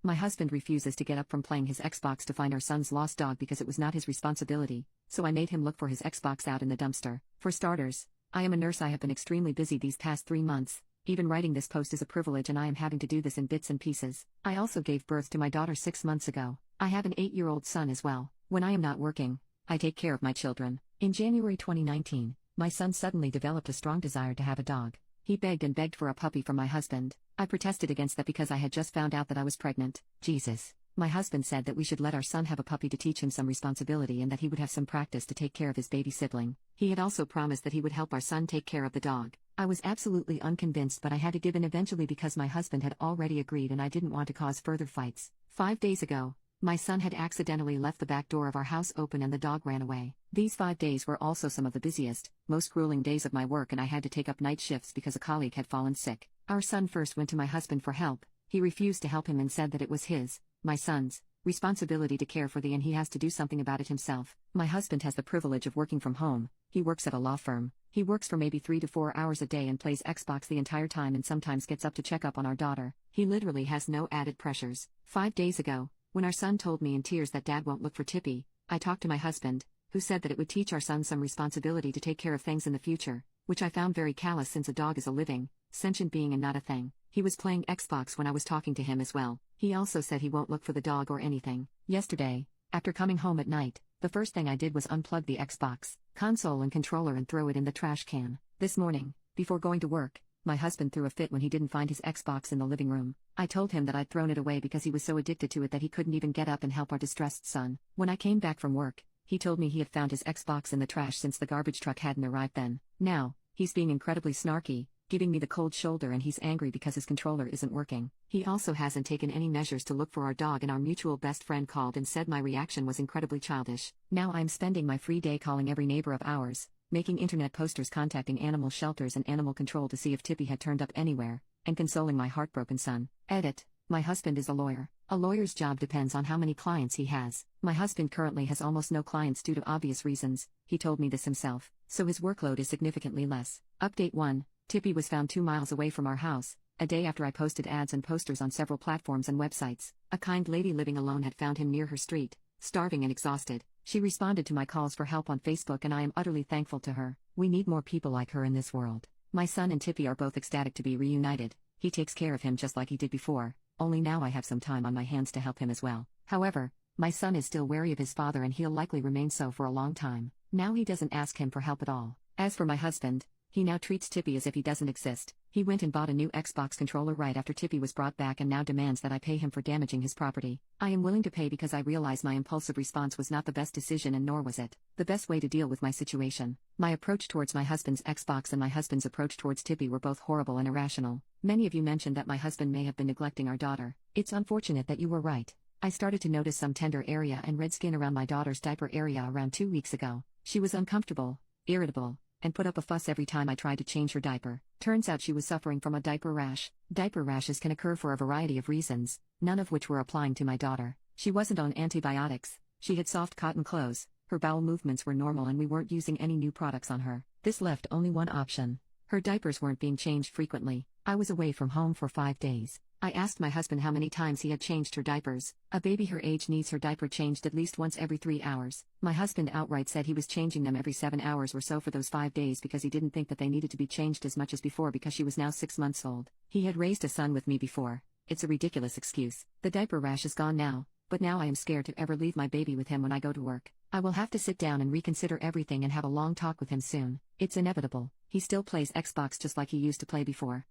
My husband refuses to get up from playing his Xbox to find our son's lost dog because it was not his responsibility, so I made him look for his Xbox out in the dumpster. For starters, I am a nurse. I have been extremely busy these past 3 months. Even writing this post is a privilege and I am having to do this in bits and pieces. I also gave birth to my daughter 6 months ago. I have an 8-year-old son as well. When I am not working, I take care of my children. In January 2019, my son suddenly developed a strong desire to have a dog. He begged and begged for a puppy from my husband. I protested against that because I had just found out that I was pregnant. Jesus. My husband said that we should let our son have a puppy to teach him some responsibility and that he would have some practice to take care of his baby sibling. He had also promised that he would help our son take care of the dog. I was absolutely unconvinced, but I had to give in eventually because my husband had already agreed and I didn't want to cause further fights. 5 days ago, my son had accidentally left the back door of our house open and the dog ran away. These 5 days were also some of the busiest, most grueling days of my work, and I had to take up night shifts because a colleague had fallen sick. Our son first went to my husband for help. He refused to help him and said that it was his, my son's, responsibility to care for and he has to do something about it himself. My husband has the privilege of working from home. He works at a law firm. He works for maybe 3 to 4 hours a day and plays Xbox the entire time and sometimes gets up to check up on our daughter. He literally has no added pressures. 5 days ago, when our son told me in tears that dad won't look for Tippy, I talked to my husband, who said that it would teach our son some responsibility to take care of things in the future, which I found very callous since a dog is a living, sentient being and not a thing. He was playing Xbox when I was talking to him as well. He also said he won't look for the dog or anything. Yesterday, after coming home at night, the first thing I did was unplug the Xbox console and controller and throw it in the trash can. This morning, before going to work, my husband threw a fit when he didn't find his Xbox in the living room. I told him that I'd thrown it away because he was so addicted to it that he couldn't even get up and help our distressed son. When I came back from work, he told me he had found his Xbox in the trash since the garbage truck hadn't arrived then. Now, he's being incredibly snarky, giving me the cold shoulder, and he's angry because his controller isn't working. He also hasn't taken any measures to look for our dog, and our mutual best friend called and said my reaction was incredibly childish. Now I'm spending my free day calling every neighbor of ours, making internet posters, contacting animal shelters and animal control to see if Tippy had turned up anywhere, and consoling my heartbroken son. Edit. My husband is a lawyer. A lawyer's job depends on how many clients he has. My husband currently has almost no clients due to obvious reasons. He told me this himself, so his workload is significantly less. Update 1. Tippy was found 2 miles away from our house, a day after I posted ads and posters on several platforms and websites. A kind lady living alone had found him near her street, starving and exhausted. She responded to my calls for help on Facebook and I am utterly thankful to her. We need more people like her in this world. My son and Tippy are both ecstatic to be reunited. He takes care of him just like he did before, only now I have some time on my hands to help him as well. However, my son is still wary of his father and he'll likely remain so for a long time. Now he doesn't ask him for help at all. As for my husband, he now treats Tippy as if he doesn't exist. He went and bought a new Xbox controller right after Tippy was brought back and now demands that I pay him for damaging his property. I am willing to pay because I realize my impulsive response was not the best decision and nor was it the best way to deal with my situation. My approach towards my husband's Xbox and my husband's approach towards Tippy were both horrible and irrational. Many of you mentioned that my husband may have been neglecting our daughter. It's unfortunate that you were right. I started to notice some tender area and red skin around my daughter's diaper area around 2 weeks ago. She was uncomfortable, irritable, and put up a fuss every time I tried to change her diaper. Turns out she was suffering from a diaper rash. Diaper rashes can occur for a variety of reasons, none of which were applying to my daughter. She wasn't on antibiotics, she had soft cotton clothes, her bowel movements were normal and we weren't using any new products on her. This left only one option. Her diapers weren't being changed frequently. I was away from home for 5 days. I asked my husband how many times he had changed her diapers. A baby her age needs her diaper changed at least once every 3 hours. My husband outright said he was changing them every 7 hours or so for those 5 days because he didn't think that they needed to be changed as much as before because she was now 6 months old. He had raised a son with me before. It's a ridiculous excuse. The diaper rash is gone now, but now I am scared to ever leave my baby with him when I go to work. I will have to sit down and reconsider everything and have a long talk with him soon. It's inevitable. He still plays Xbox just like he used to play before.